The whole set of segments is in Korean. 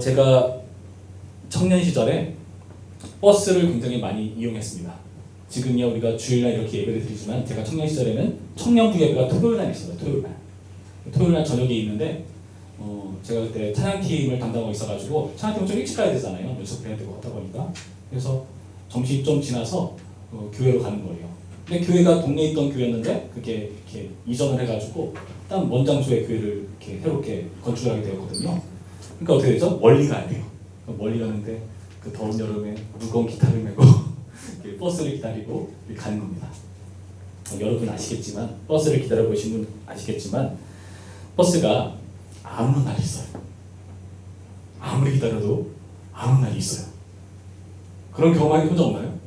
제가 청년 시절에 버스를 굉장히 많이 이용했습니다. 지금이야 우리가 주일날 이렇게 예배를 드리지만 제가 청년 시절에는 청년부 예배가 토요일날 있어요. 토요일날 저녁에 있는데 제가 그때 찬양팀을 담당하고 있어가지고 찬양팀은 좀 일찍 가야 되잖아요. 연습해야 되고 하다 보니까. 그래서 점심 좀 지나서 교회로 가는 거예요. 근데 교회가 동네에 있던 교회였는데 그게 이렇게 이전을 해가지고 딴 먼 장소에 교회를 이렇게 새롭게 건축을 하게 되었거든요. 그러니까 어떻게 되죠? 멀리 가야 돼요. 멀리 가는데 그 더운 여름에 무거운 기타를 메고 버스를 기다리고 가는 겁니다. 여러분 아시겠지만 버스를 기다려 보신 분 아시겠지만 버스가 안 오는 날이 있어요. 아무리 기다려도 안 오는 날이 있어요. 그런 경험이 혼자 없나요?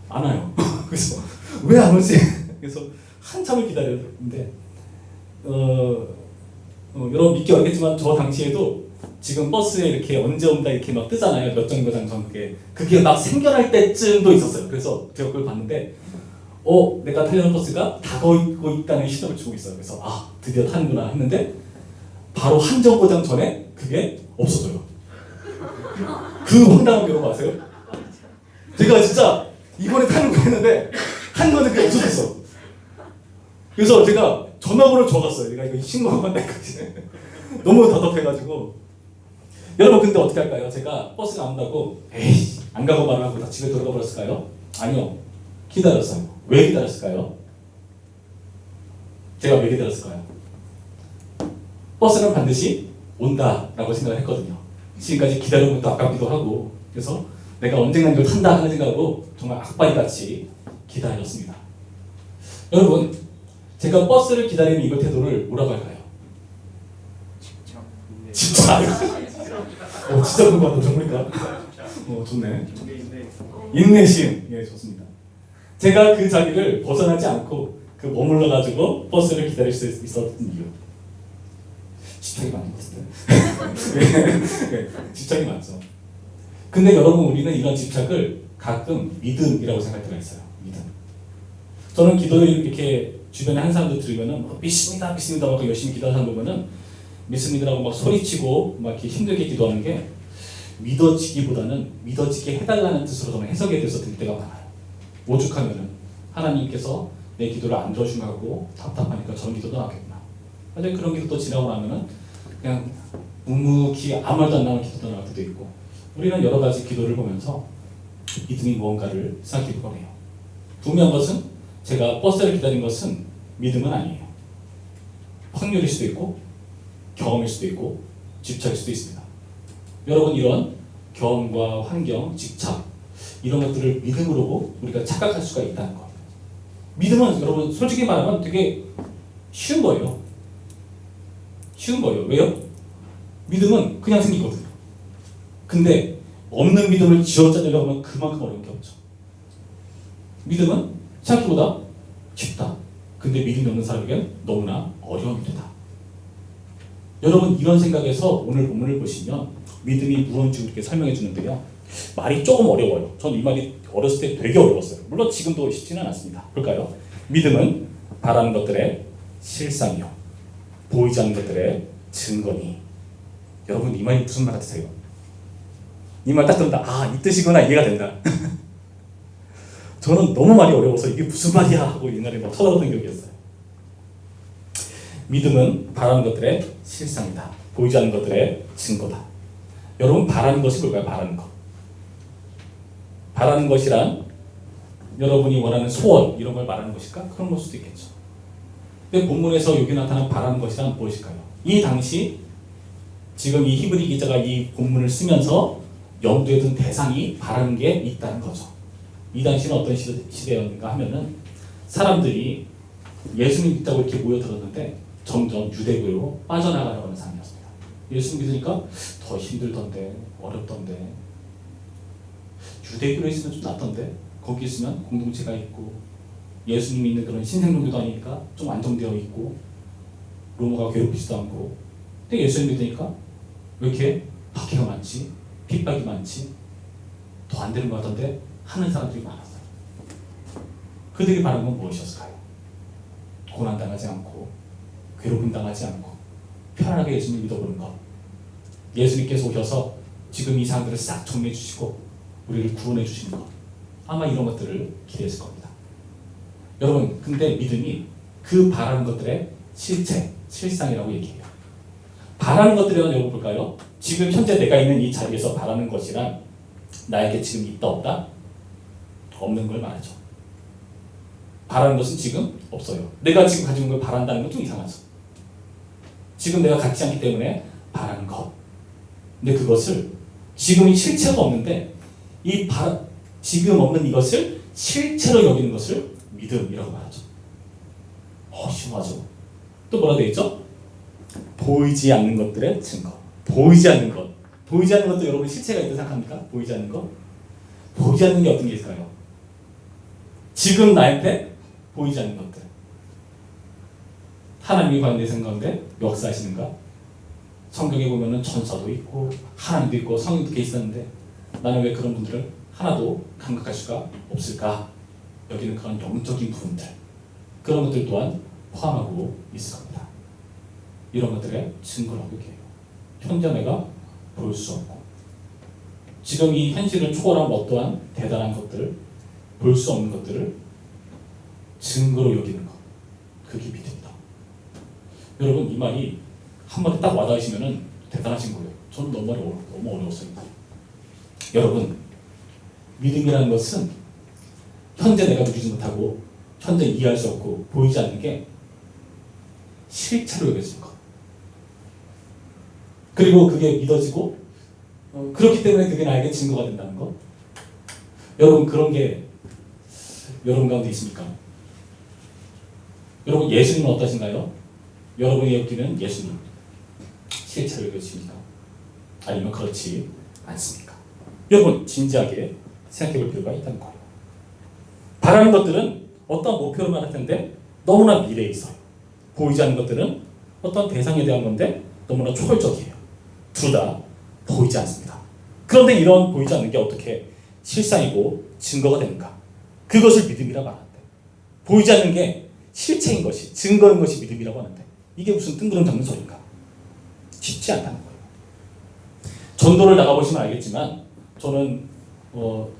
안 와요. 그래서 왜 안 오지? 그래서 한참을 기다렸는데 여러분 믿기 어렵겠지만 저 당시에도 지금 버스에 이렇게 언제 온다 이렇게 막 뜨잖아요. 몇 정거장 전 그게 막 생겨날 때쯤도 있었어요. 그래서 제가 그걸 봤는데 내가 타려는 버스가 다가오고 있다는 신호를 주고 있어요. 그래서 드디어 타는구나 했는데 바로 한 정거장 전에 그게 없어져요. 그 황당한 경험 아세요? 제가 진짜 이번에 타는 거 했는데 한 번에 그게 없어졌어. 그래서 제가 전화번호를 적었어요. 내가 이거 신고만 할까지. 너무 답답해가지고. 여러분 근데 어떻게 할까요? 제가 버스가 안 온다고 에이 안 가고 말하고 다 집에 돌아가 버렸을까요? 아니요. 기다렸어요. 왜 기다렸을까요? 제가 왜 기다렸을까요? 버스는 반드시 온다라고 생각을 했거든요. 지금까지 기다려온 것도 아깝기도 하고 그래서 내가 언젠가 이걸 탄다 하는 생각으로 정말 악바리같이 기다렸습니다. 여러분 제가 버스를 기다리는 이걸 태도를 뭐라고 할까요? 집착. 진짜 궁금하다. 정말일까? 좋네. 인내심. 예, 좋습니다. 제가 그 자리를 벗어나지 않고 머물러가지고 버스를 기다릴 수 있었던 이유. 집착이 많은 것 같은데. 네, 집착이 많죠. 근데 여러분 우리는 이런 집착을 가끔 믿음이라고 생각할 때가 있어요. 믿음. 저는 기도를 이렇게 주변에 하는 사람들 들으면은 믿습니다, 믿습니다 막 열심히 기도하는 사람 보면은 믿습니다라고 막 소리치고 막 이렇게 힘들게 기도하는 게 믿어지기보다는 믿어지게 해달라는 뜻으로 저는 해석에 대해서 들 때가 많아요. 오죽하면은 하나님께서 내 기도를 안 들어주고 답답하니까 저런 기도도 나겠구나. 근데 그런 기도도 지나고 나면은 그냥 묵묵히 아무 말도 안 나오는 기도도 나올 때도 있고 우리는 여러 가지 기도를 보면서 믿음이 무언가를 생각해 보곤 해요. 분명한 것은 제가 버스를 기다린 것은 믿음은 아니에요. 확률일 수도 있고 경험일 수도 있고 집착일 수도 있습니다. 여러분 이런 경험과 환경, 집착 이런 것들을 믿음으로 우리가 착각할 수가 있다는 거. 믿음은 여러분 솔직히 말하면 되게 쉬운 거예요. 쉬운 거예요. 왜요? 믿음은 그냥 생기거든요. 근데 없는 믿음을 쥐어짜내려고 하면 그만큼 어려운 게 없죠. 믿음은 생각보다 쉽다. 근데 믿음이 없는 사람에게는 너무나 어려운 일이다. 여러분 이런 생각에서 오늘 본문을 보시면 믿음이 무엇인지 이렇게 설명해 주는데요. 말이 조금 어려워요. 저는 이 말이 어렸을 때 되게 어려웠어요. 물론 지금도 쉽지는 않습니다. 볼까요? 믿음은 바라는 것들의 실상이요 보이지 않는 것들의 증거니. 여러분 이 말이 무슨 말 같으세요? 이 말 딱 들으면 이 뜻이구나 이해가 된다. 저는 너무 말이 어려워서 이게 무슨 말이야 하고 옛날에 막 쳐다보던 기억이 있어요. 믿음은 바라는 것들의 실상이다. 보이지 않는 것들의 증거다. 여러분 바라는 것이 뭘까요? 바라는 것. 바라는 것이란 여러분이 원하는 소원 이런 걸 말하는 것일까? 그런 걸 수도 있겠죠. 근데 본문에서 여기 나타난 바라는 것이란 무엇일까요? 이 당시 지금 이 히브리 기자가 이 본문을 쓰면서 염두에 둔 대상이 바라는 게 있다는 거죠. 이 당시는 어떤 시대였는가 하면은 사람들이 예수님 믿다고 이렇게 모여들었는데 점점 유대교로 빠져나가려고 하는 상황이었습니다. 예수님 믿으니까 더 힘들던데 어렵던데 유대교로 있으면 좀 낫던데 거기 있으면 공동체가 있고 예수님 믿는 그런 신생종교도 아니니까 좀 안정되어 있고 로마가 괴롭히지도 않고 근데 예수님 믿으니까 왜 이렇게 박해가 많지? 핍박이 많지? 더 안 되는 것 같던데 하는 사람들이 많았어요. 그들이 바라는 건 무엇이었을까요? 고난당하지 않고 괴롭힘 당하지 않고 편안하게 예수님을 믿어보는 것. 예수님께서 오셔서 지금 이 상황들을 싹 정리해 주시고 우리를 구원해 주시는 것, 아마 이런 것들을 기대했을 겁니다. 여러분, 근데 믿음이 그 바라는 것들의 실체, 실상이라고 얘기해요. 바라는 것들이란 여러분 볼까요? 지금 현재 내가 있는 이 자리에서 바라는 것이란 나에게 지금 있다 없다? 없는 걸 말하죠. 바라는 것은 지금 없어요. 내가 지금 가지고 있는 걸 바란다는 건 좀 이상하죠. 지금 내가 갖지 않기 때문에 바라는 것. 근데 그것을 지금이 실체가 없는데 지금 없는 이것을 실체로 여기는 것을 믿음이라고 말하죠. 심하죠. 또 뭐라 되어 있죠? 보이지 않는 것들의 증거. 보이지 않는 것. 보이지 않는 것도 여러분 실체가 있다고 생각합니까? 보이지 않는 것? 보이지 않는 게 어떤 게 있을까요? 지금 나한테 보이지 않는 것들. 하나님이 과연 내 생각 가운데 역사하시는가? 성경에 보면은 천사도 있고 하나님도 있고 성령도 이렇게 있었는데 나는 왜 그런 분들을 하나도 감각할 수가 없을까? 여기는 그런 영적인 부분들, 그런 것들 또한 포함하고 있을 겁니다. 이런 것들의 증거라고 얘기해요. 현재 내가 볼 수 없고 지금 이 현실을 초월한 어떠한 대단한 것들, 볼 수 없는 것들을 증거로 여기는 것, 그게 믿음이다. 여러분, 이 말이 한마디 딱 와닿으시면은 대단하신 거예요. 저는 너무 어려웠어요. 여러분, 믿음이라는 것은 현재 내가 누리지 못하고 현재 이해할 수 없고 보이지 않는 게 실체로 여겨지는 것. 그리고 그게 믿어지고 그렇기 때문에 그게 나에게 증거가 된다는 것. 여러분, 그런 게 여러분 가운데 있습니까? 여러분, 예수님은 어떠신가요? 여러분이 여기는 예수님 실체로 여겨지십니까? 아니면 그렇지 않습니까? 여러분, 진지하게 생각해 볼 필요가 있다는 거예요. 바라는 것들은 어떤 목표를 말할 텐데 너무나 미래에 있어요. 보이지 않는 것들은 어떤 대상에 대한 건데 너무나 초월적이에요. 둘 다 보이지 않습니다. 그런데 이런 보이지 않는 게 어떻게 실상이고 증거가 되는가? 그것을 믿음이라고 하는데, 보이지 않는 게 실체인 것이, 증거인 것이 믿음이라고 하는데 이게 무슨 뜬구름 잡는 소리인가? 쉽지 않다는 거예요. 전도를 나가보시면 알겠지만 저는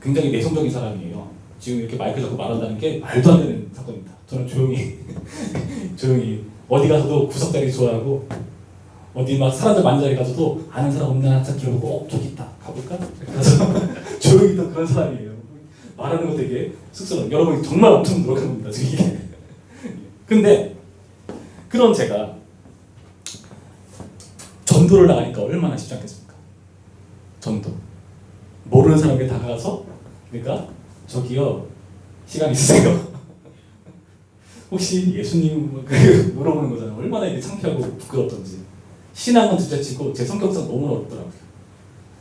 굉장히 내성적인 사람이에요. 지금 이렇게 마이크 잡고 말한다는 게 말도 안 되는 사건입니다. 저는 조용히 어디 가서도 구석자리 좋아하고 어디 막 사람들 많은 자리 가서도 아는 사람 없나 찾기로 저기 있다 가볼까? 그래서 조용히 있던 그런 사람이에요. 말하는 거 되게 쑥스러워요. 여러분 정말 엄청 노력한 겁니다. 지금. 근데 그런 제가 전도를 나가니까 얼마나 쉽지 않겠습니까? 전도. 모르는 사람에게 다가가서 그러니까 저기요 시간 있으세요? 혹시 예수님 물어보는 거잖아요. 얼마나 이게 창피하고 부끄럽던지. 신앙은 둘째치고 제 성격상 너무 어렵더라고요.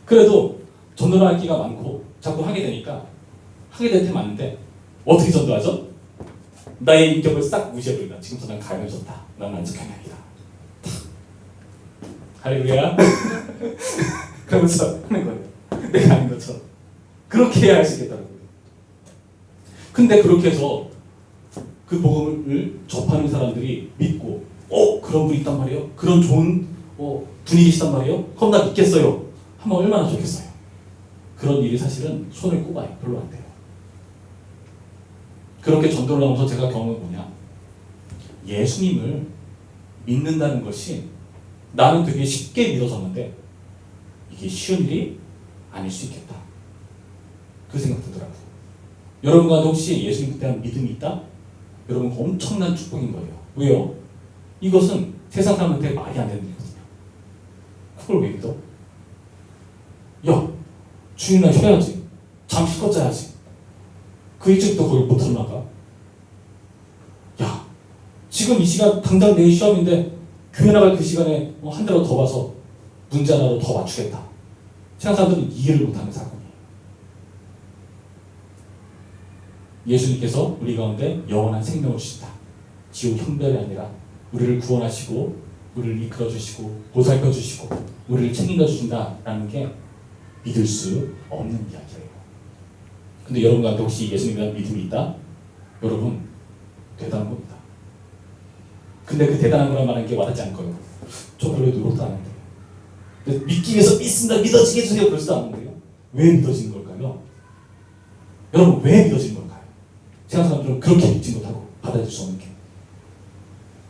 그래도 전도를 할 기가 많고 자꾸 하게 되니까 하게 될 때 많은데 어떻게 전도하죠? 나의 인격을 싹 무시해버린다. 지금부터 난 가면졌다. 난 안직한 아니다. 할렐루야. 그러면서 하는 거예요. 내가 아닌 것처럼. 그렇게 해야 할 수 있겠더라고요. 근데 그렇게 해서 그 복음을 접하는 사람들이 믿고 그런 분이 있단 말이에요. 그런 좋은 분위기시단 말이에요. 그럼 나 믿겠어요. 하면 얼마나 좋겠어요. 그런 일이 사실은 손을 꼽아요. 별로 안 돼요. 그렇게 전도를 하면서 제가 경험은 뭐냐, 예수님을 믿는다는 것이 나는 되게 쉽게 믿어졌는데 이게 쉬운 일이 아닐 수 있겠다. 그 생각 들더라고요. 여러분 가운데 혹시 예수님에 대한 믿음이 있다? 여러분 엄청난 축복인 거예요. 왜요? 이것은 세상 사람한테 말이 안 되는 일이거든요. 그걸 왜 믿어? 야, 주일날 쉬어야지. 잠시껏 자야지. 그 일찍부터 거기 못 들어나가. 야, 지금 이 시간 당장 내일 시험인데 교회 나갈 그 시간에 한 대로 더 봐서 문제 하나로 더 맞추겠다. 세상 사람들은 이해를 못하는 사건이에요. 예수님께서 우리 가운데 영원한 생명을 주신다. 지옥 형벌이 아니라 우리를 구원하시고 우리를 이끌어주시고 보살펴주시고 우리를 책임져 주신다라는 게 믿을 수 없는 이야기예요. 근데 여러분 가운데 혹시 예수님에 대한 믿음이 있다? 여러분 대단한 겁니다. 근데 그 대단한 거란 말하는 게 와닿지 않을 거예요. 저 별로 노력도 안 했는데 믿기 위해서 믿습니다. 믿어지게 해주세요. 그러지도 않는데요. 왜 믿어지는 걸까요? 여러분 왜 믿어지는 걸까요? 세상 사람들은 그렇게 믿지 못하고 받아들일 수 없는 게.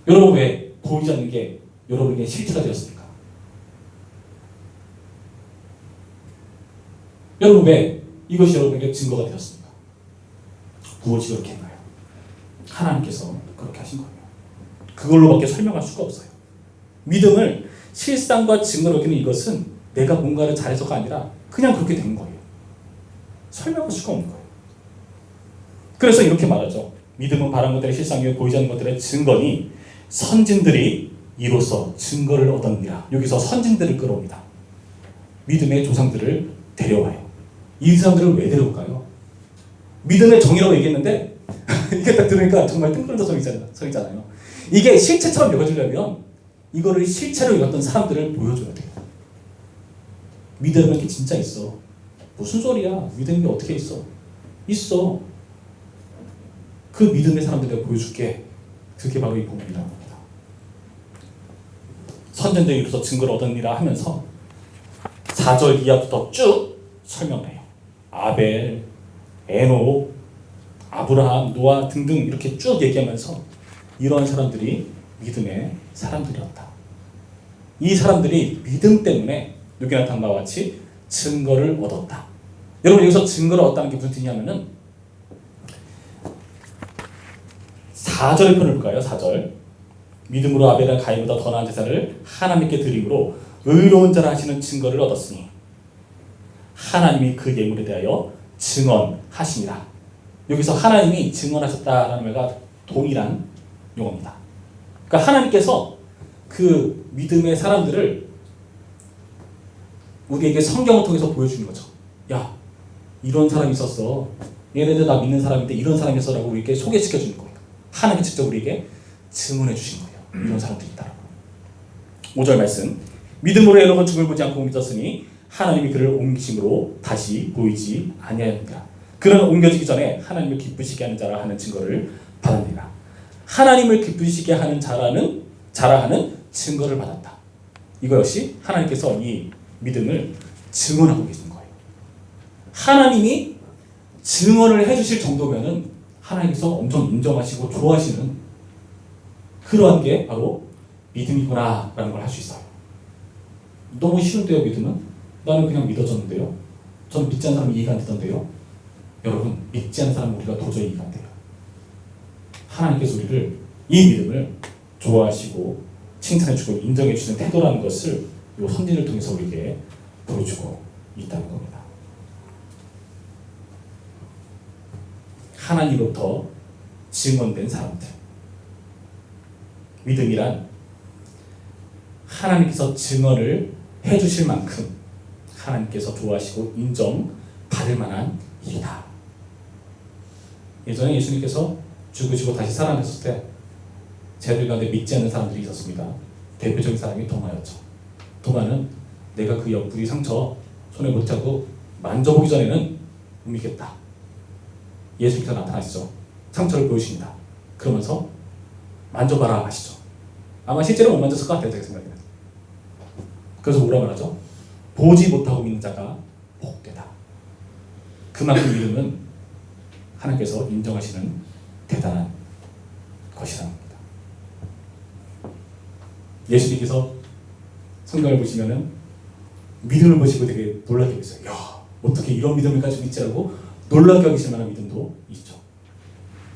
여러분 왜 보이지 않는 게 여러분에게 실체가 되었습니까? 여러분 왜 이것이 여러분에게 증거가 되었습니까? 무엇이 그렇게 했나요? 하나님께서 그렇게 하신 거예요. 그걸로밖에 설명할 수가 없어요. 믿음을 실상과 증거로 여기는 이것은 내가 뭔가를 잘해서가 아니라 그냥 그렇게 된 거예요. 설명할 수가 없는 거예요. 그래서 이렇게 말하죠. 믿음은 바란 것들의 실상이요 보이지 않는 것들의 증거니 선진들이 이로써 증거를 얻었느니라. 여기서 선진들을 끌어옵니다. 믿음의 조상들을 데려와요. 이 사람들을 왜 데려올까요? 믿음의 정의라고 얘기했는데 이게 딱 들으니까 정말 뜬구름 성이잖아요. 이게 실체처럼 여겨지려면 이거를 실체로 여겼던 사람들을 보여줘야 돼요. 믿음은 게 진짜 있어. 무슨 소리야? 믿음이 어떻게 있어? 있어. 그 믿음의 사람들 내가 보여줄게. 그게 바로 이 복음이라는 겁니다. 선전들이 이로써 증거를 얻었니라 하면서 4절 이하부터 쭉 설명을 해요. 아벨, 에녹, 아브라함, 노아 등등 이렇게 쭉 얘기하면서 이러한 사람들이 믿음의 사람들이었다. 이 사람들이 믿음 때문에 여기 나타난 바와 같이 증거를 얻었다. 여러분 여기서 증거를 얻었다는 게 무슨 뜻이냐면은 4절 편을 볼까요? 4절 믿음으로 아벨과 가인보다 더 나은 제사를 하나님께 드림으로 의로운 자라 하시는 증거를 얻었으니 하나님이 그 예물에 대하여 증언하시니라. 여기서 하나님이 증언하셨다라는 말과 동일한 용어입니다. 그러니까 하나님께서 그 믿음의 사람들을 우리에게 성경을 통해서 보여주는 거죠. 야, 이런 사람이 있었어. 얘네들 나 믿는 사람인데 이런 사람이 있어라고 우리에게 소개시켜주는 거예요. 하나님이 직접 우리에게 증언해 주신 거예요. 이런 사람들이 있다라고. 5절 말씀. 믿음으로 에녹은 죽음을 보지 않고 믿었으니 하나님이 그를 옮기심으로 다시 보이지 아니하였느니라. 그는 옮겨지기 전에 하나님을 기쁘시게 하는 자라 하는 증거를 받았느니라. 하나님을 기쁘시게 하는 자라 하는 증거를 받았다. 이거 역시 하나님께서 이 믿음을 증언하고 계신 거예요. 하나님이 증언을 해주실 정도면은 하나님께서 엄청 인정하시고 좋아하시는 그러한 게 바로 믿음이구나 라는 걸 할 수 있어요. 너무 쉬운데요, 믿음은? 나는 그냥 믿어졌는데요. 저는 믿지 않는 사람이 이해가 안 되던데요. 여러분, 믿지 않는 사람은 우리가 도저히 이해가 안 돼요. 하나님께서 우리를 이 믿음을 좋아하시고 칭찬해주고 인정해주는 태도라는 것을 이 선진을 통해서 우리에게 보여주고 있다는 겁니다. 하나님으로부터 증언된 사람들. 믿음이란 하나님께서 증언을 해주실 만큼 하나님께서 좋아하시고 인정받을 만한 일이다. 예전에 예수님께서 죽으시고 다시 살아나셨을 때 제들 가운데 믿지 않는 사람들이 있었습니다. 대표적인 사람이 도마였죠. 도마는 내가 그 옆구리 상처 손에 못 잡고 만져보기 전에는 못 믿겠다. 예수님께서 나타나시죠. 상처를 보여주십니다. 그러면서 만져봐라 하시죠. 아마 실제로 못 만졌을 것 같아요. 제 생각에는. 그래서 뭐라 말하죠? 보지 못하고 믿는 자가 복되다. 그만큼 믿음은 하나님께서 인정하시는 대단한 것이라는 겁니다. 예수님께서 성경을 보시면은 믿음을 보시고 되게 놀라게 여기세요. 야, 어떻게 이런 믿음을 가지고 있지라고 놀라게 여기실 만한 믿음도 있죠.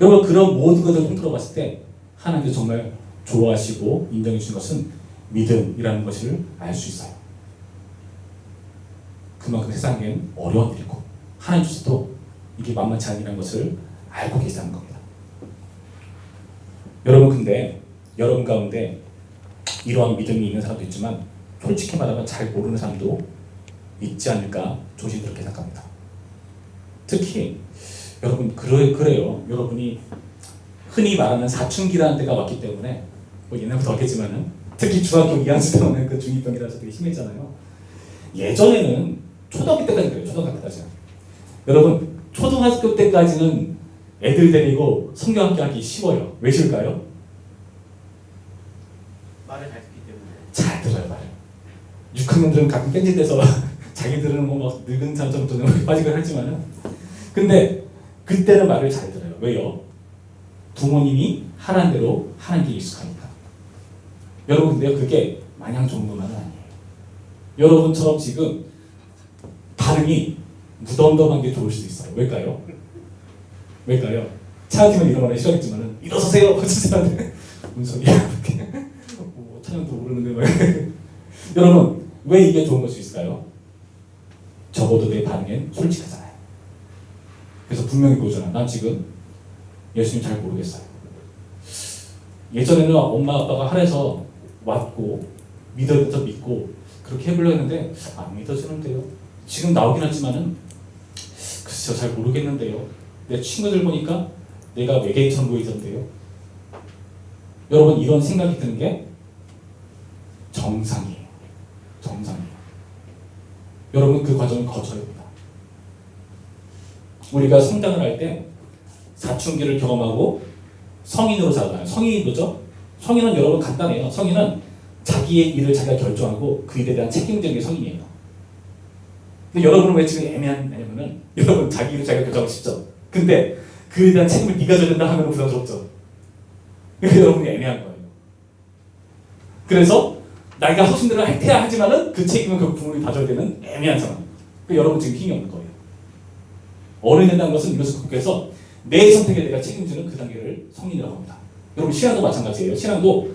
여러분 그런 모든 것을 통틀어 봤을 때 하나님께서 정말 좋아하시고 인정해 주신 것은 믿음이라는 것을 알 수 있어요. 그만큼 세상엔 어려운 일이고 하나님께서도 이게 만만치 않으라는 것을 알고 계시다는 겁니다. 여러분 근데 여러분 가운데 이러한 믿음이 있는 사람도 있지만 솔직히 말하면 잘 모르는 사람도 있지 않을까 조심스럽게 생각합니다. 특히 여러분 그래요. 여러분이 흔히 말하는 사춘기라는 때가 왔기 때문에 뭐 옛날부터 왔겠지만은 특히 중학교 2학년 때 오는 그 중2병이라서 되게 심했잖아요. 예전에는 초등학교 때까지 그래요. 초등학교 때까지. 여러분 초등학교 때까지는 애들 데리고 성경학교 하기 쉬워요. 왜 쉬울까요? 말을 잘 듣기 때문에. 잘 들어요 말을. 6학년들은 가끔 뺀질돼서 자기들은 뭐 늙은 사람처럼 좀 빠지곤 하지만은 근데 그때는 말을 잘 들어요. 왜요? 부모님이 하라는 대로 하는 게 익숙하니까. 여러분 근데 그게 마냥 좋은 것만은 아니에요. 여러분처럼 지금 반응이 무덤덤한 게 좋을 수도 있어요. 왜일까요? 왜일까요? 차한테는 이런 말을 싫어했지만은 일어서세요! 거치세요! 무슨 소리야? 뭐, 찬양도 모르는데 막 여러분 왜 이게 좋은 걸 수 있을까요? 적어도 내 반응엔 솔직하잖아요. 그래서 분명히 보여줘요. 난 지금 예수님 잘 모르겠어요. 예전에는 엄마 아빠가 하래서 왔고 믿어서 믿고 그렇게 해보려고 했는데 안 믿어지는데요. 지금 나오긴 하지만은 글쎄요 잘 모르겠는데요. 내 친구들 보니까 내가 외계인처럼 보이던데요. 여러분 이런 생각이 드는 게 정상이에요. 정상이에요. 여러분 그 과정을 거쳐야 됩니다. 우리가 성장을 할 때 사춘기를 경험하고 성인으로 자라나요. 성인이 뭐죠? 성인은 여러분 간단해요. 성인은 자기의 일을 자기가 결정하고 그 일에 대한 책임지는 게 성인이에요. 근데 여러분은 왜 지금 애매하냐면은 여러분 자기 일을 자기가 결정하고 싶죠. 근데 그에 대한 책임을 네가 져야 된다 하면 부담스럽죠. 그래서 여러분이 애매한 거예요. 그래서 나이가 하고 싶은 대로 해야 하지만은 그 책임은 그 부모님이 다 져야 되는 애매한 상황. 여러분 지금 힘이 없는 거예요. 어른이 된다는 것은 이것을 극복해서 내 선택에 내가 책임지는 그 단계를 성인이라고 합니다. 여러분 신앙도 마찬가지예요. 신앙도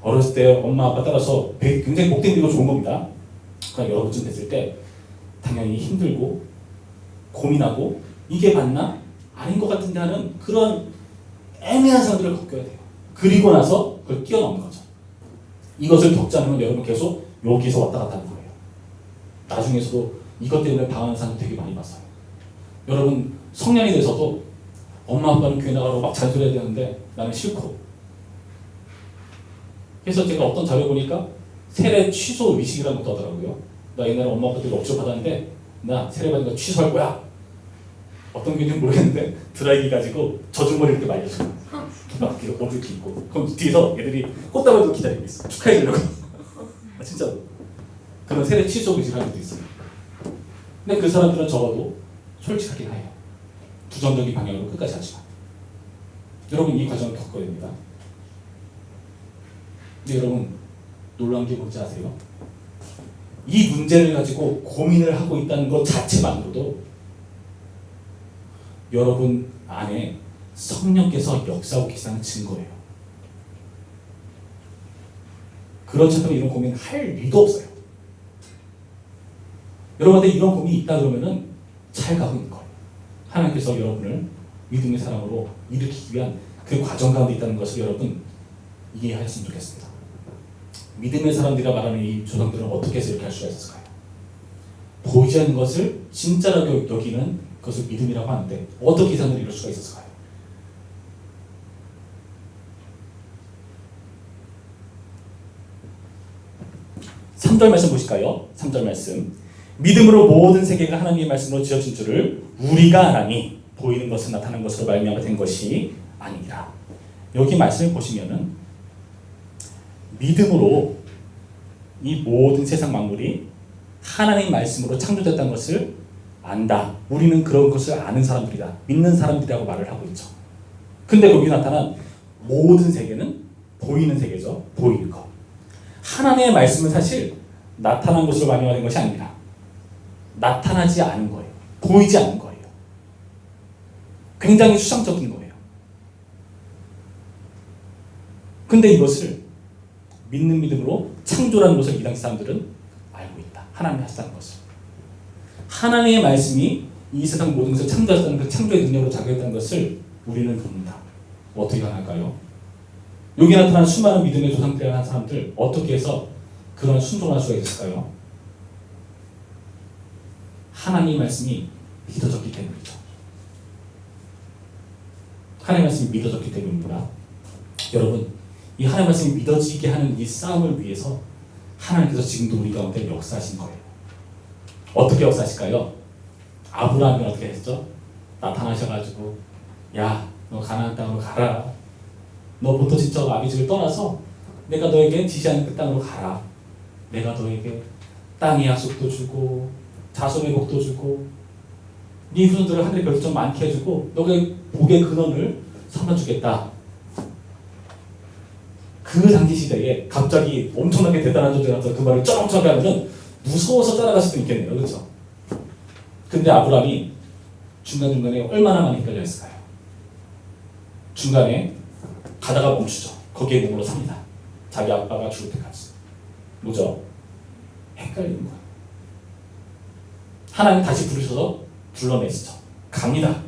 어렸을 때 엄마 아빠 따라서 굉장히 복된 일이고 좋은 겁니다. 그러나 여러분쯤 됐을 때 당연히 힘들고 고민하고 이게 맞나? 아닌 것 같은데 하는 그런 애매한 상황들을 겪어야 돼요. 그리고 나서 그걸 뛰어넘는 거죠. 이것을 겪지 않으면 여러분 계속 여기서 왔다 갔다 하는 거예요. 나중에서도 이것 때문에 당하는 사람 되게 많이 봤어요. 여러분 성년이 돼서도 엄마 아빠는 교회 나가라고 막 잔소리해야 되는데 나는 싫고. 그래서 제가 어떤 자료 보니까 세례 취소 의식이라는 것도 하더라고요. 나 옛날에 엄마 아빠한테 억지로 받았는데 나 세례 받은 거 취소할 거야. 어떤 교인지는 모르겠는데 드라이기 가지고 젖은 머리 이렇게 말려줘요. 막 이렇게 옷 이렇게 입고 그럼 뒤에서 애들이 꽃다발도 기다리고 있어. 축하해 주려고. 진짜로. 그런 세례 취소 의식을 하는 것도 있어요. 근데 그 사람들은 적어도 솔직하긴 해요. 부정적인 방향으로 끝까지 하지만 여러분 이 과정을 겪어야 됩니다. 근데 여러분 놀라운 게 뭔지 아세요? 이 문제를 가지고 고민을 하고 있다는 것 자체만으로도 여러분 안에 성령께서 역사하고 계시다는 증거예요. 그렇지 않으면 이런 고민 할 리도 없어요. 여러분한테 이런 고민이 있다 그러면은 잘 가고 있는 거예요. 하나님께서 여러분을 믿음의 사람으로 일으키기 위한 그 과정 가운데 있다는 것을 여러분 이해하셨으면 좋겠습니다. 믿음의 사람들이라 말하는 이 조상들은 어떻게 해서 이렇게 할 수가 있었을까요? 보이지 않는 것을 진짜라고 여기는 그것을 믿음이라고 하는데 어떻게 이 사람들이 이럴 수가 있었을까요? 삼 절 말씀 보실까요? 3절 말씀. 믿음으로 모든 세계가 하나님의 말씀으로 지어진 줄을 우리가 아나니 보이는 것은 나타난 것으로 말미암아 된 것이 아니니라. 여기 말씀을 보시면은 믿음으로 이 모든 세상 만물이 하나님의 말씀으로 창조됐다는 것을 안다. 우리는 그런 것을 아는 사람들이다. 믿는 사람들이라고 말을 하고 있죠. 근데 거기 나타난 모든 세계는 보이는 세계죠. 보이는 것. 하나님의 말씀은 사실 나타난 것으로 말미암아 된 것이 아닙니다. 나타나지 않은 거예요. 보이지 않는 거예요. 굉장히 수상적인 거예요. 근데 이것을 믿는 믿음으로 창조라는 것을 이 당시 사람들은 알고 있다. 하나님이 하셨다는 것을. 하나님의 말씀이 이 세상 모든 것을 창조하셨다는 그 창조의 능력으로 작용했다는 것을 우리는 봅니다. 어떻게 가능할까요? 여기 나타난 수많은 믿음의 조상들이라는 사람들 어떻게 해서 그런 순종할 수가 있을까요? 하나님의 말씀이 믿어졌기 때문이죠. 하나님의 말씀이 믿어졌기 때문이구나. 여러분, 이 하나님의 말씀이 믿어지게 하는 이 싸움을 위해서 하나님께서 지금도 우리 가운데 역사하신 거예요. 어떻게 역사하실까요? 아브라함이 어떻게 했죠? 나타나셔가지고 야, 너 가나안 땅으로 가라. 너 보통 친척 아비 집을 떠나서 내가 너에게 지시하는 그 땅으로 가라. 내가 너에게 땅의 약속도 주고 자손의 복도 주고 네 후손들을 하늘의 별처럼 많게 해주고 너의 복의 근원을 삼아주겠다. 그 당시 시대에 갑자기 엄청나게 대단한 존재가 나서 그 말을 쩌렁쩌렁 하면은 무서워서 따라갈 수도 있겠네요. 그렇죠? 근데 아브라함이 중간중간에 얼마나 많이 헷갈려 했을까요? 중간에 가다가 멈추죠. 거기에 몸으로 삽니다. 자기 아빠가 죽을 때까지. 뭐죠? 헷갈리는 거예요. 하나님 다시 부르셔서 불러내시죠. 갑니다.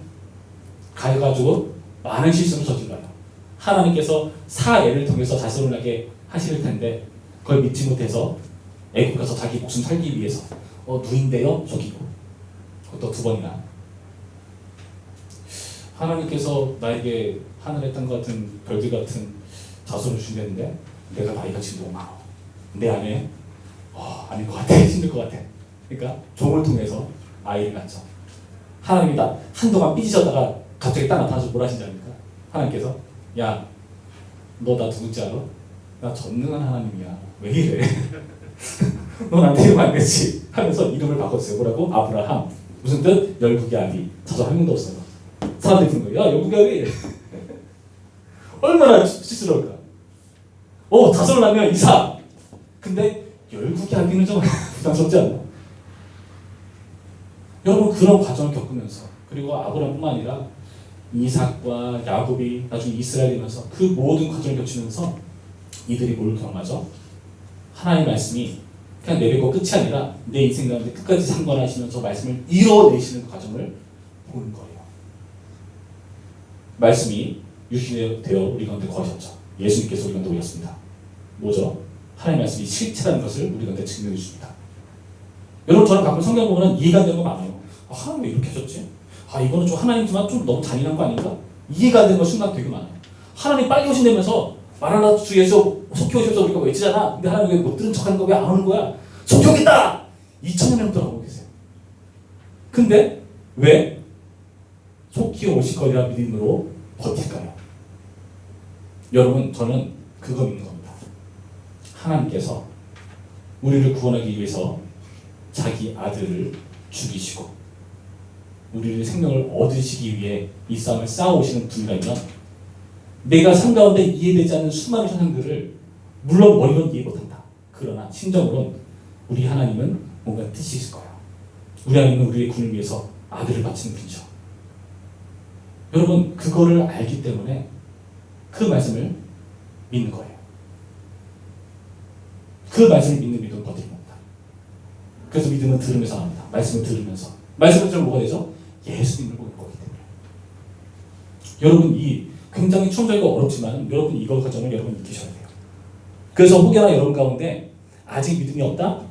가가지고 많은 실수를 저질러요. 하나님께서 사애를 통해서 자손을 나게 하실 텐데 그걸 믿지 못해서 애굽 가서 자기 목숨 살기 위해서 누인데요? 속이고 그것도 2번이나 하나님께서 나에게 하늘의 땅 같은 별들 같은 자손을 주셨는데 내가 나이가 지금 너무 많아. 내 안에 아닐 것 같아. 힘들 것 같아. 그러니까 종을 통해서 아이를 낳죠. 하나님이 나 한동안 삐지셨다가 갑자기 딱 나타나서 뭘 하신지 압니까? 하나님께서 야, 너 나 누군지 알아? 나 전능한 하나님이야. 왜 이래? 너 나한테 이러면 안 되지. 하면서 이름을 바꿨어요. 뭐라고? 아브라함. 무슨 뜻? 열국의 아비. 자손 한 명도 없어요. 사람들이 부른 거예요. 야, 열국의 아비. 얼마나 쑥스러울까? 자손을 낳으면 이삭. 근데 열국의 아비는 좀 부담스럽지 않나? 여러분 그런 과정을 겪으면서 그리고 아브라함뿐만 아니라 이삭과 야곱이 나중에 이스라엘이면서 그 모든 과정을 거치면서 이들이 뭘 경험하죠? 하나님의 말씀이 그냥 내뱉고 끝이 아니라 내 인생 가운데 끝까지 상관하시면서 말씀을 이뤄내시는 과정을 보는 거예요. 말씀이 유신이 되어 우리 가운데 거하셨죠. 예수님께서 우리 가운데 오셨습니다. 뭐죠? 하나님의 말씀이 실체라는 것을 우리 가운데 증명해 주십니다. 여러분 저는 가끔 성경 보면 이해가 안 되는 거 많아요. 하나님 왜 이렇게 하셨지? 이거는 좀 하나님지만 좀 너무 잔인한 거 아닌가? 이해가 안 되는 거 순간 되게 많아요. 하나님 빨리 오신다면서 마라나 주 예수 속히 오셔서 우리가 외치잖아. 근데 하나님 왜 못 들은 척하는 거 왜 안 오는 거야? 속히 오겠다! 2000년을 돌아오고 계세요. 근데 왜 속히 오실 거리라 믿음으로 버틸까요? 여러분 저는 그거 믿는 겁니다. 하나님께서 우리를 구원하기 위해서 자기 아들을 죽이시고 우리를 생명을 얻으시기 위해 이 싸움을 싸우시는 분이라면 내가 삶 가운데 이해되지 않는 수많은 현상들을 물론 머리로는 이해 못한다. 그러나 심정으로는 우리 하나님은 뭔가 뜻이 있을 거야. 우리 하나님은 우리의 군을 위해서 아들을 바치는 분이죠. 여러분 그거를 알기 때문에 그 말씀을 믿는 거예요. 그 말씀을 믿는 믿음을 버티는 겁니다. 그래서 믿음은 들으면서 나옵니다. 말씀을 들으면서. 말씀을 들으면 뭐가 되죠? 예수님을 보는 거기 때문에. 여러분 이 굉장히 추론적이고 어렵지만 여러분 이거 과정을 여러분 느끼셔야 돼요. 그래서 혹여나 여러분 가운데 아직 믿음이 없다?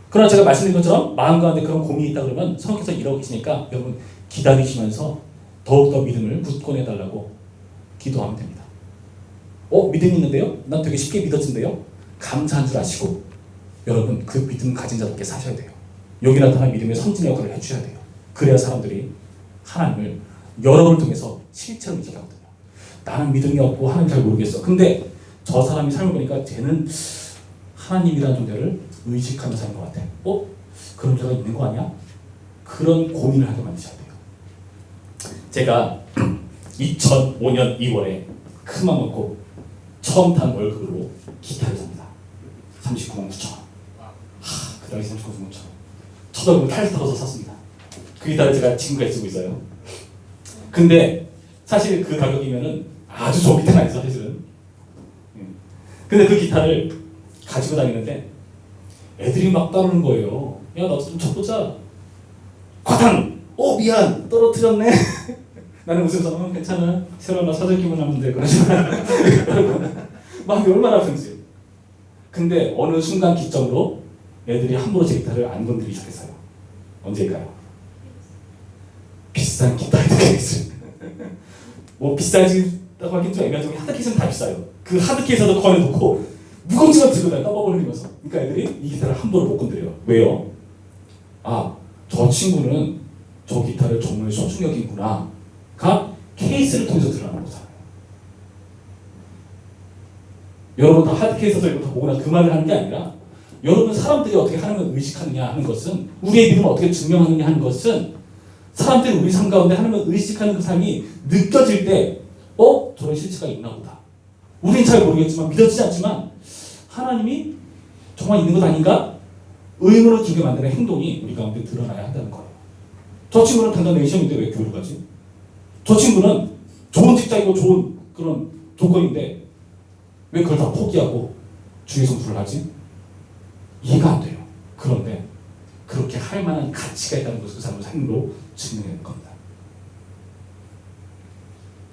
그러나 제가 말씀드린 것처럼 마음 가운데 그런 고민이 있다 그러면 성령께서 일하고 계시니까 여러분 기다리시면서 더욱더 믿음을 굳건해달라고 기도하면 됩니다. 믿음이 있는데요? 난 되게 쉽게 믿어진대요? 감사한 줄 아시고 여러분 그 믿음 가진 자답게 사셔야 돼요. 여기 나타난 믿음의 선진 역할을 해주셔야 돼요. 그래야 사람들이 하나님을 여러분을 통해서 실체로 믿게 하거든요. 나는 믿음이 없고 하나님 잘 모르겠어. 근데 저 사람이 삶을 보니까 쟤는 하나님이라는 존재를 의식하며 사는 것 같아. 그런 죄가 있는 거 아니야? 그런 고민을 하게 만드셔야 돼요. 제가 2005년 2월에 큰맘 먹고 처음 탄 월급으로 기타를 삽니다. 39만 9천 원. 그 당시 39만 9천 원. 첫 월급을 탈 털어서 샀습니다. 그 기타를 제가 지금까지 쓰고 있어요. 근데 사실 그 가격이면은 아주 좋은 기타가 아니죠, 사실은. 근데 그 기타를 가지고 다니는데 애들이 막 따르는 거예요. 야, 나도 좀 쳐보자. 과탕! 미안! 떨어뜨렸네? 나는 웃으면서 괜찮아. 새로 하나 사들기만 하면 돼. 그러지만 마음이 얼마나 아픈지. 근데 어느 순간 기점으로 애들이 함부로 제 기타를 안 건드리기 시작했어요. 언제일까요? 비싼 기타 헤드케이스. 비싸지다고 하긴 좀 애매하지만 하드케이스는 다 비싸요. 그 하드케이스도 꺼내놓고 무겁지만 들고 다녀 떠먹을 흘리면서. 그러니까 애들이 이 기타를 함부로 못 건드려요. 왜요? 저 친구는 저 기타를 정말 소중히 여기구나 가 케이스를 통해서 드러나는 거잖아요. 여러분 다 하드케이스에서 이거 다 보고 나서 그 말을 하는 게 아니라 여러분 사람들이 어떻게 하나님을 의식하느냐 하는 것은 우리의 믿음을 어떻게 증명하느냐 하는 것은 사람들이 우리 삶 가운데 하나님을 의식하는 그 삶이 느껴질 때 저런 실체가 있나 보다. 우린 잘 모르겠지만 믿어지지 않지만 하나님이 정말 있는 것 아닌가? 의문을 들게 만드는 행동이 우리 가운데 드러나야 한다는 거예요. 저 친구는 단단 내시험인데 왜 교회를 가지? 저 친구는 좋은 직장이고 좋은 그런 조건인데 왜 그걸 다 포기하고 주의 성수를 하지? 이해가 안 돼요. 그런데 그렇게 할 만한 가치가 있다는 것을 그 사람의 삶으로 증명하는 겁니다.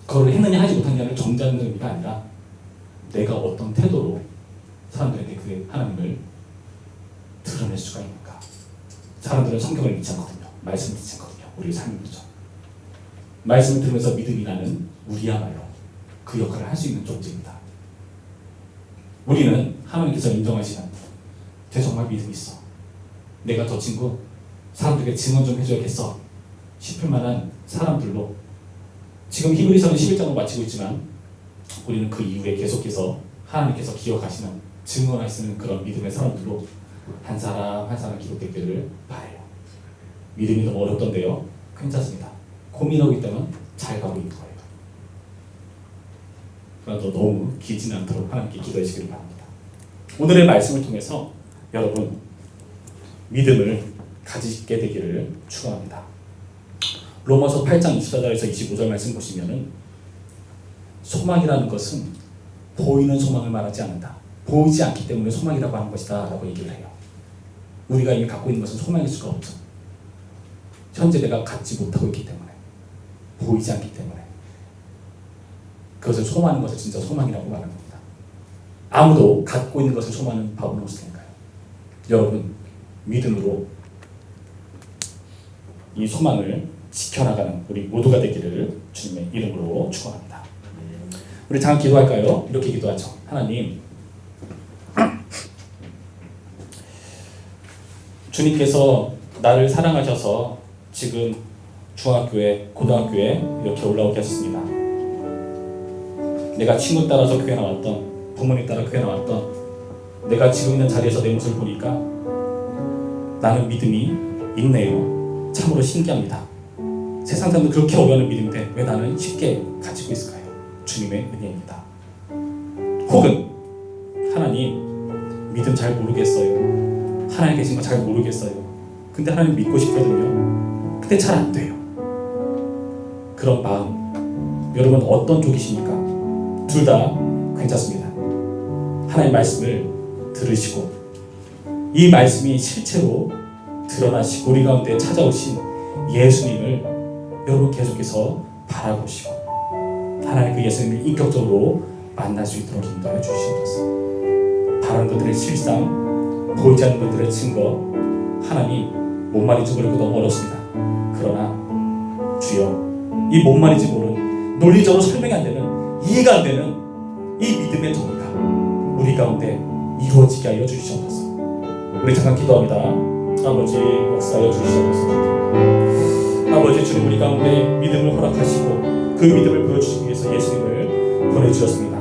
그걸 했느냐 하지 못했느냐를 정자는 의미가 아니라 내가 어떤 태도로 사람들에게 그 하나님을 드러낼 수가 있는가. 사람들은 성경을 믿지 않거든요. 말씀을 듣지 않거든요. 우리의 삶을 믿죠. 말씀을 들으면서 믿음이 나는 우리야말로 그 역할을 할 수 있는 존재입니다. 우리는 하나님께서 인정하시는 쟤 정말 믿음이 있어. 내가 저 친구 사람들에게 증언 좀 해줘야겠어 싶을 만한 사람들로 지금 히브리서는 11장을 마치고 있지만 우리는 그 이후에 계속해서 하나님께서 기억하시는 증언하시는 그런 믿음의 사람들로 한 사람 한 사람 기록되기를 바라요. 믿음이 너무 어렵던데요. 괜찮습니다. 고민하고 있다면 잘 가고 있는 거예요. 그러나 너무 길지는 않도록 하나님께 기도해 주시기를 바랍니다. 오늘의 말씀을 통해서 여러분 믿음을 가지게 되기를 축원합니다. 로마서 8장 24절에서 25절 말씀 보시면은 소망이라는 것은 보이는 소망을 말하지 않는다. 보이지 않기 때문에 소망이라고 하는 것이다 라고 얘기를 해요. 우리가 이미 갖고 있는 것은 소망일 수가 없죠. 현재 내가 갖지 못하고 있기 때문에, 보이지 않기 때문에 그것을 소망하는 것을 진짜 소망이라고 말하는 겁니다. 아무도 갖고 있는 것을 소망하는 바보는 없을 테니까요. 여러분 믿음으로 이 소망을 지켜나가는 우리 모두가 되기를 주님의 이름으로 축원합니다. 우리 잠깐 기도할까요? 이렇게 기도하죠. 하나님, 주님께서 나를 사랑하셔서 지금 중학교에, 고등학교에 이렇게 올라오게 하셨습니다. 내가 친구 따라서 교회 나왔던, 부모님 따라 교회 나왔던, 내가 지금 있는 자리에서 내 모습을 보니까 나는 믿음이 있네요. 참으로 신기합니다. 세상 사람들 그렇게 어려워하는 믿음인데 왜 나는 쉽게 가지고 있을까요? 주님의 은혜입니다. 혹은 하나님 믿음 잘 모르겠어요. 하나님 계신 거 잘 모르겠어요. 근데 하나님 믿고 싶거든요. 근데 잘 안 돼요. 그런 마음 여러분 어떤 쪽이십니까? 둘 다 괜찮습니다. 하나님 말씀을 들으시고 이 말씀이 실체로 드러나시고 우리 가운데 찾아오신 예수님을 여러분 계속해서 바라보시고 하나님 그 예수님을 인격적으로 만날 수 있도록 인도해 주시옵소서. 바라는 것들의 실상, 보이지 않는 것들의 증거, 하나님 못말인지 모르고 너무 어렵습니다. 그러나 주여 이 못말인지 모르는 논리적으로 설명이 안 되는 이해가 안 되는 이 믿음의 정의가 우리 가운데 이루어지게 하여 주시옵소서. 우리 잠깐 기도합니다. 아버지 역사하여 주시옵소서. 아버지 주님 우리 가운데 믿음을 허락하시고 그 믿음을 보여주시기 위해서 예수님을 보내주셨습니다.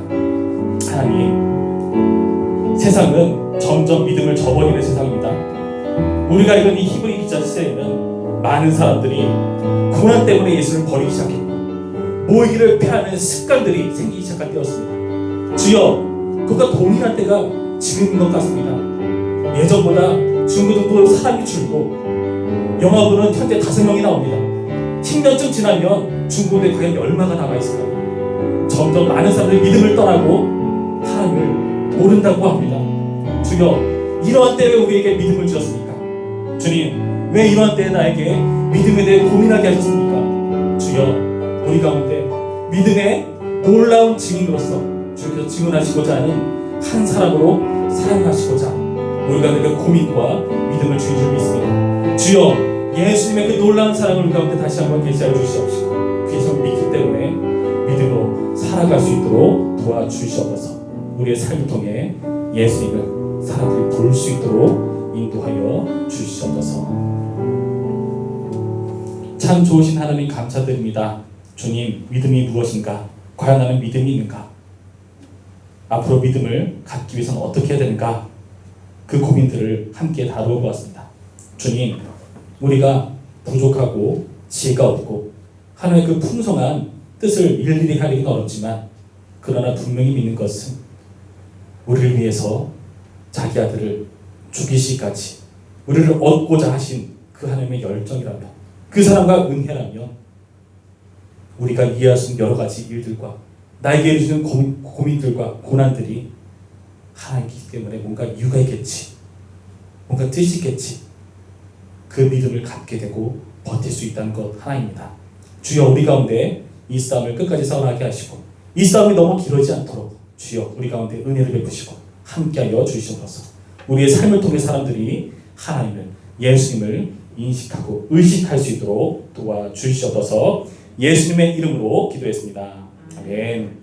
하나님 세상은 점점 믿음을 저버리는 세상입니다. 우리가 읽은 이 히브리 기자 시대에는 많은 사람들이 고난 때문에 예수를 버리기 시작했고 모이기를 패하는 습관들이 생기기 시작할 때였습니다. 주여 그것과 동일한 때가 지금인 것 같습니다. 예전보다 중고등부 사람이 줄고 영어부는 현재 5명이 나옵니다. 10년쯤 지나면 중고등부에 과연 얼마가 남아있을까요? 점점 많은 사람들이 믿음을 떠나고 하나님을 모른다고 합니다. 주여 이러한 때에 우리에게 믿음을 주셨습니까? 주님 왜 이러한 때에 나에게 믿음에 대해 고민하게 하셨습니까? 주여 우리 가운데 믿음의 놀라운 증인으로서 주께서 증언하시고자 하는 한 사람으로 사랑하시고자 우리가 그 고민과 믿음을 주인 줄 믿습니다. 주여 예수님의 그 놀라운 사랑을 우리 가운데 다시 한번 계시하여 주시옵시고 그 예수를 믿기 때문에 믿음으로 살아갈 수 있도록 도와주시옵소서. 우리의 삶을 통해 예수님을 사람들이 볼 수 있도록 인도하여 주시옵소서. 참 좋으신 하나님 감사드립니다. 주님 믿음이 무엇인가? 과연 나는 믿음이 있는가? 앞으로 믿음을 갖기 위해서는 어떻게 해야 되는가? 그 고민들을 함께 다루어 보았습니다. 주님, 우리가 부족하고 지혜가 없고 하나님의 그 풍성한 뜻을 일일이 가리기는 어렵지만 그러나 분명히 믿는 것은 우리를 위해서 자기 아들을 죽이시기까지 우리를 얻고자 하신 그 하나님의 열정이라면, 그 사랑과 은혜라면 우리가 이해할 수 있는 여러 가지 일들과 나에게 주는 고민들과 고난들이 하나님이기 때문에 뭔가 이유가 있겠지, 뭔가 뜻이 있겠지, 그 믿음을 갖게 되고 버틸 수 있다는 것 하나입니다. 주여, 우리 가운데 이 싸움을 끝까지 싸워나가게 하시고 이 싸움이 너무 길어지지 않도록 주여 우리 가운데 은혜를 베푸시고 함께하여 주시옵소서. 우리의 삶을 통해 사람들이 하나님을, 예수님을 인식하고 의식할 수 있도록 도와주시옵소서. 예수님의 이름으로 기도했습니다. 아멘.